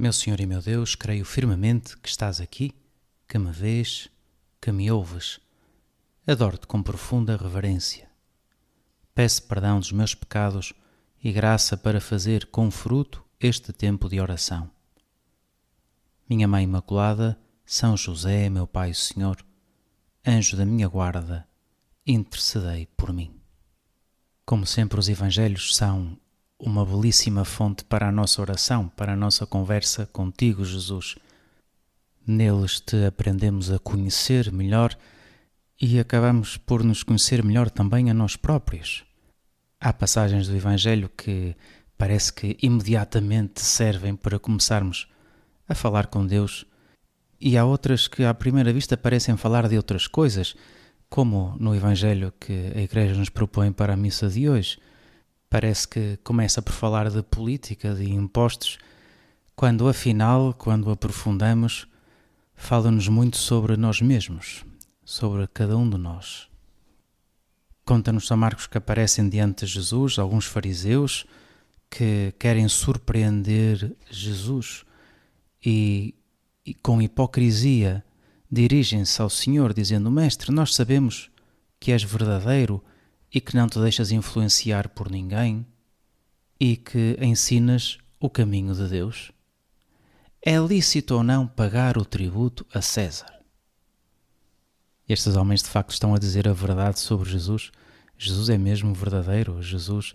Meu Senhor e meu Deus, creio firmemente que estás aqui, que me vês, que me ouves. Adoro-te com profunda reverência. Peço perdão dos meus pecados e graça para fazer com fruto este tempo de oração. Minha Mãe Imaculada, São José, meu Pai e Senhor, anjo da minha guarda, intercedei por mim. Como sempre, os Evangelhos são uma belíssima fonte para a nossa oração, para a nossa conversa contigo, Jesus. Neles te aprendemos a conhecer melhor e acabamos por nos conhecer melhor também a nós próprios. Há passagens do Evangelho que parece que imediatamente servem para começarmos a falar com Deus e há outras que à primeira vista parecem falar de outras coisas, como no Evangelho que a Igreja nos propõe para a missa de hoje. Parece que começa por falar de política, de impostos, quando afinal, quando aprofundamos, fala-nos muito sobre nós mesmos, sobre cada um de nós. Conta-nos São Marcos que aparecem diante de Jesus alguns fariseus que querem surpreender Jesus e com hipocrisia dirigem-se ao Senhor dizendo: Mestre, nós sabemos que és verdadeiro e que não te deixas influenciar por ninguém e que ensinas o caminho de Deus. É lícito ou não pagar o tributo a César? Estes homens de facto estão a dizer a verdade sobre Jesus. Jesus é mesmo verdadeiro, Jesus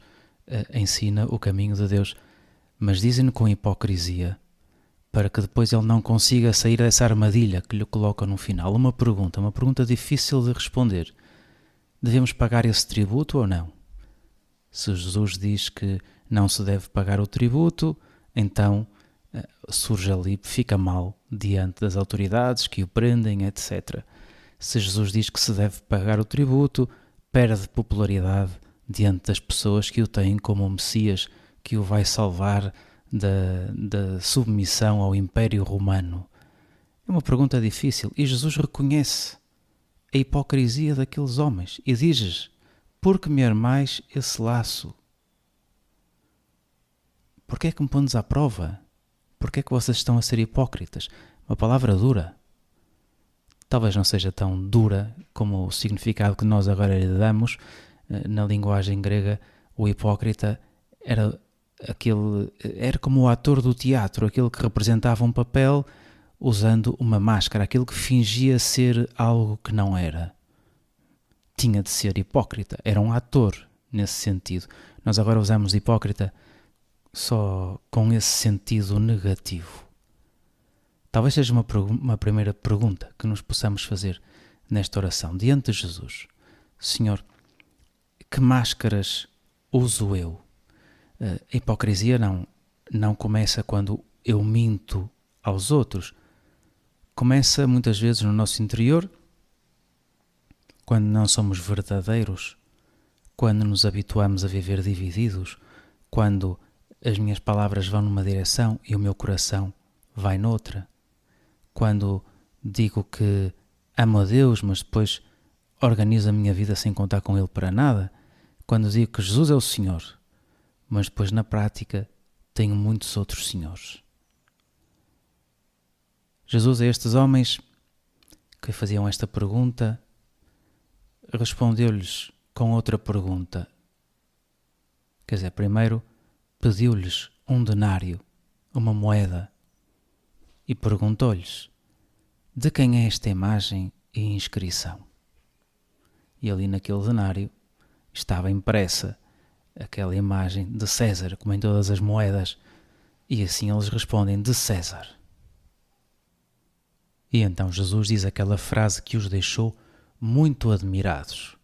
ensina o caminho de Deus, mas dizem-no com hipocrisia, para que depois ele não consiga sair dessa armadilha que lhe coloca no final. Uma pergunta difícil de responder. Devemos pagar esse tributo ou não? Se Jesus diz que não se deve pagar o tributo, então surge ali, fica mal diante das autoridades que o prendem, etc. Se Jesus diz que se deve pagar o tributo, perde popularidade diante das pessoas que o têm como o Messias, que o vai salvar da submissão ao Império Romano. É uma pergunta difícil e Jesus reconhece a hipocrisia daqueles homens e diz-lhes: por que me armais esse laço? Por que é que me pondes à prova? Por que é que vocês estão a ser hipócritas? Uma palavra dura. Talvez não seja tão dura como o significado que nós agora lhe damos. Na linguagem grega, o hipócrita era como o ator do teatro, aquele que representava um papel usando uma máscara, aquele que fingia ser algo que não era. Tinha de ser hipócrita, era um ator nesse sentido. Nós agora usamos hipócrita só com esse sentido negativo. Talvez seja uma primeira pergunta que nos possamos fazer nesta oração, diante de Jesus. Senhor, que máscaras uso eu? A hipocrisia não começa quando eu minto aos outros. Começa muitas vezes no nosso interior, quando não somos verdadeiros, quando nos habituamos a viver divididos, quando as minhas palavras vão numa direção e o meu coração vai noutra, quando digo que amo a Deus, mas depois organizo a minha vida sem contar com Ele para nada, quando digo que Jesus é o Senhor, mas depois na prática tenho muitos outros senhores. Jesus a estes homens que faziam esta pergunta respondeu-lhes com outra pergunta. Quer dizer, primeiro pediu-lhes um denário, uma moeda, e perguntou-lhes: de quem é esta imagem e inscrição? E ali naquele denário estava impressa aquela imagem de César, como em todas as moedas, e assim eles respondem: de César. E então Jesus diz aquela frase que os deixou muito admirados.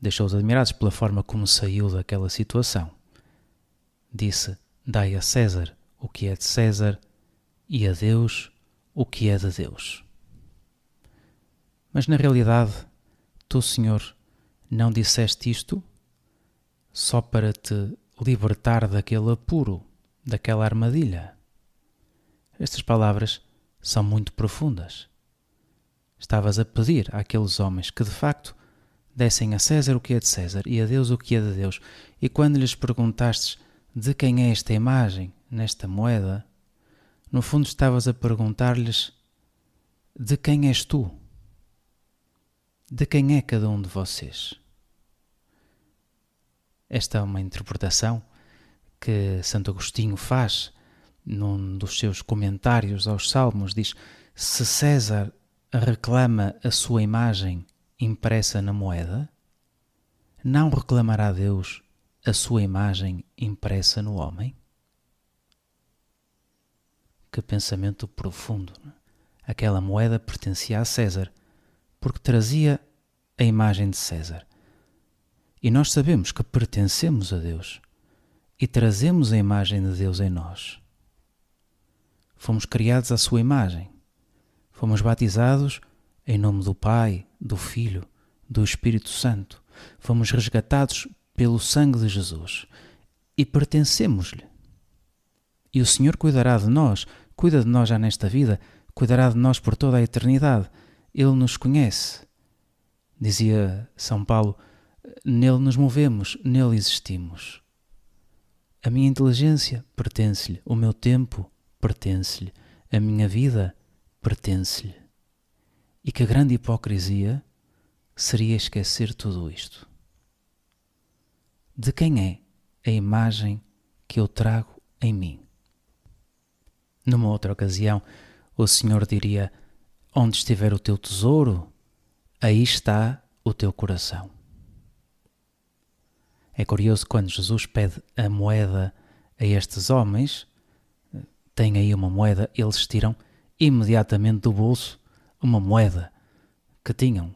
Deixou-os admirados pela forma como saiu daquela situação. Disse: dai a César o que é de César e a Deus o que é de Deus. Mas na realidade, tu, Senhor, não disseste isto só para te libertar daquele apuro, daquela armadilha. Estas palavras são muito profundas. Estavas a pedir àqueles homens que de facto dessem a César o que é de César e a Deus o que é de Deus. E quando lhes perguntastes de quem é esta imagem nesta moeda, No fundo estavas a perguntar-lhes: de quem és tu? De quem é cada um de vocês? Esta é uma interpretação que Santo Agostinho faz num dos seus comentários aos Salmos. Diz: se César reclama a sua imagem impressa na moeda, não reclamará Deus a sua imagem impressa no homem? Que pensamento profundo, não é? Aquela moeda pertencia a César, porque trazia a imagem de César. E nós sabemos que pertencemos a Deus e trazemos a imagem de Deus em nós. Fomos criados à sua imagem. Fomos batizados em nome do Pai, do Filho, do Espírito Santo. Fomos resgatados pelo sangue de Jesus e pertencemos-lhe. E o Senhor cuidará de nós, cuida de nós já nesta vida, cuidará de nós por toda a eternidade. Ele nos conhece. Dizia São Paulo: nele nos movemos, nele existimos. A minha inteligência pertence-lhe, o meu tempo pertence-lhe, a minha vida pertence-lhe. E que grande hipocrisia seria esquecer tudo isto. De quem é a imagem que eu trago em mim? Numa outra ocasião, o Senhor diria: onde estiver o teu tesouro, aí está o teu coração. É curioso, quando Jesus pede a moeda a estes homens, tem aí uma moeda, eles tiram imediatamente do bolso uma moeda que tinham.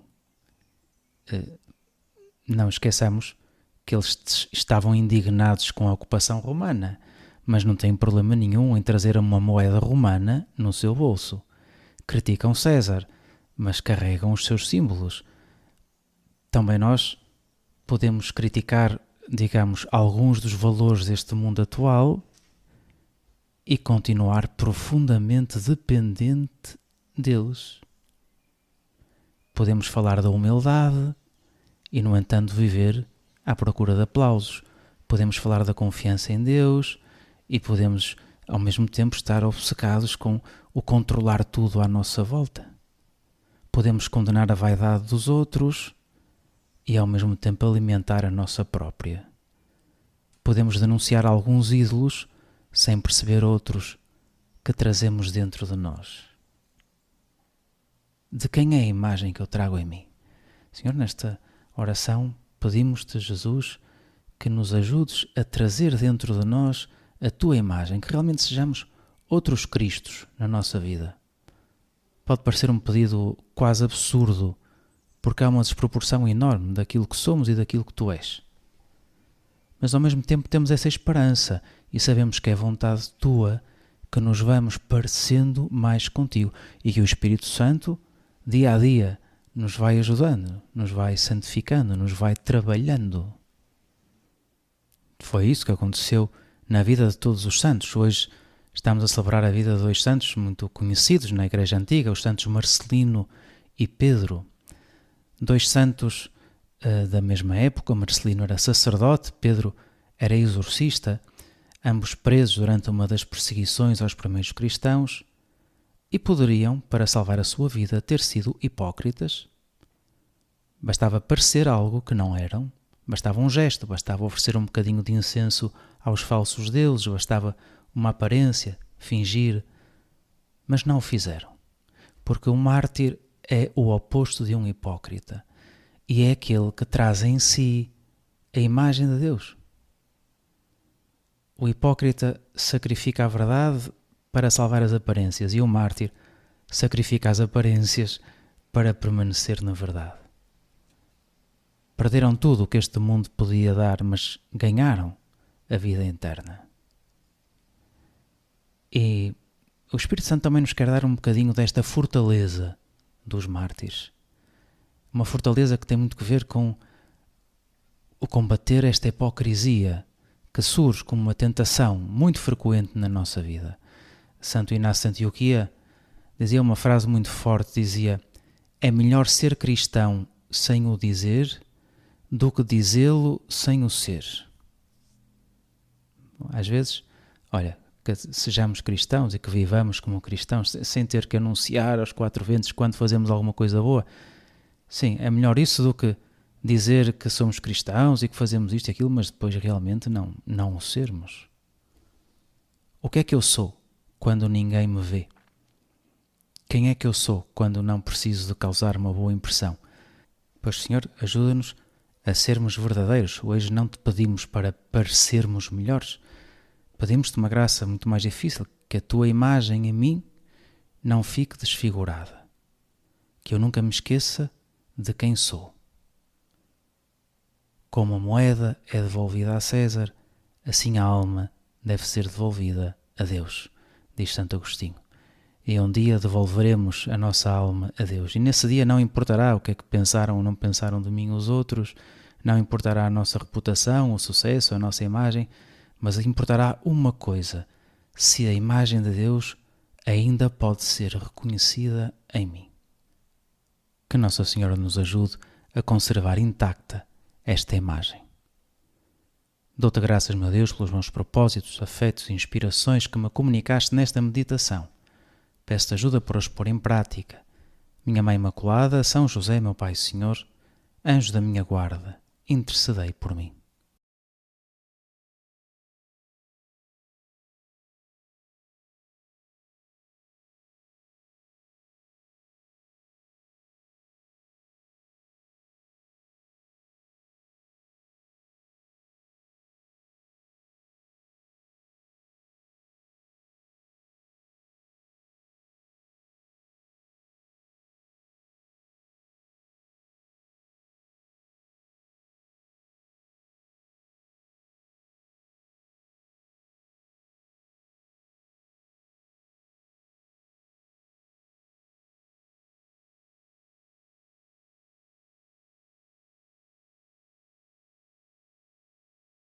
Não esqueçamos que eles estavam indignados com a ocupação romana, mas não têm problema nenhum em trazer uma moeda romana no seu bolso. Criticam César, mas carregam os seus símbolos. Também nós podemos criticar, digamos, alguns dos valores deste mundo atual e continuar profundamente dependente deles. Podemos falar da humildade e, no entanto, viver à procura de aplausos. Podemos falar da confiança em Deus e podemos, ao mesmo tempo, estar obcecados com o controlar tudo à nossa volta. Podemos condenar a vaidade dos outros e, ao mesmo tempo, alimentar a nossa própria. Podemos denunciar alguns ídolos sem perceber outros que trazemos dentro de nós. De quem é a imagem que eu trago em mim? Senhor, nesta oração pedimos-te, Jesus, que nos ajudes a trazer dentro de nós a tua imagem, que realmente sejamos outros Cristos na nossa vida. Pode parecer um pedido quase absurdo, porque há uma desproporção enorme daquilo que somos e daquilo que tu és. Mas ao mesmo tempo temos essa esperança e sabemos que é vontade tua que nos vamos parecendo mais contigo e que o Espírito Santo, dia a dia, nos vai ajudando, nos vai santificando, nos vai trabalhando. Foi isso que aconteceu na vida de todos os santos. Hoje estamos a celebrar a vida de dois santos muito conhecidos na Igreja Antiga, os santos Marcelino e Pedro. Dois santos da mesma época. Marcelino era sacerdote, Pedro era exorcista, ambos presos durante uma das perseguições aos primeiros cristãos, e poderiam, para salvar a sua vida, ter sido hipócritas. Bastava parecer algo que não eram, bastava um gesto, bastava oferecer um bocadinho de incenso aos falsos deuses, bastava uma aparência, fingir, mas não o fizeram, porque um mártir é o oposto de um hipócrita e é aquele que traz em si a imagem de Deus. O hipócrita sacrifica a verdade para salvar as aparências e o mártir sacrifica as aparências para permanecer na verdade. Perderam tudo o que este mundo podia dar, mas ganharam a vida eterna. E o Espírito Santo também nos quer dar um bocadinho desta fortaleza dos mártires. Uma fortaleza que tem muito a ver com o combater esta hipocrisia que surge como uma tentação muito frequente na nossa vida. Santo Inácio de Antioquia dizia uma frase muito forte, dizia: é melhor ser cristão sem o dizer do que dizê-lo sem o ser. Às vezes, olha, que sejamos cristãos e que vivamos como cristãos, sem ter que anunciar aos quatro ventos quando fazemos alguma coisa boa. Sim, é melhor isso do que dizer que somos cristãos e que fazemos isto e aquilo, mas depois realmente não o sermos. O que é que eu sou quando ninguém me vê? Quem é que eu sou quando não preciso de causar uma boa impressão? Pois, Senhor, ajuda-nos a sermos verdadeiros. Hoje não te pedimos para parecermos melhores. Pedimos-te uma graça muito mais difícil, que a tua imagem em mim não fique desfigurada. Que eu nunca me esqueça de quem sou. Como a moeda é devolvida a César, assim a alma deve ser devolvida a Deus, diz Santo Agostinho. E um dia devolveremos a nossa alma a Deus. E nesse dia não importará o que é que pensaram ou não pensaram de mim os outros, não importará a nossa reputação, o sucesso, a nossa imagem, mas importará uma coisa: se a imagem de Deus ainda pode ser reconhecida em mim. Que Nossa Senhora nos ajude a conservar intacta esta imagem. Dou-te graças, meu Deus, pelos bons propósitos, afetos e inspirações que me comunicaste nesta meditação. Peço-te ajuda para os pôr em prática. Minha Mãe Imaculada, São José, meu Pai e Senhor, anjo da minha guarda, intercedei por mim.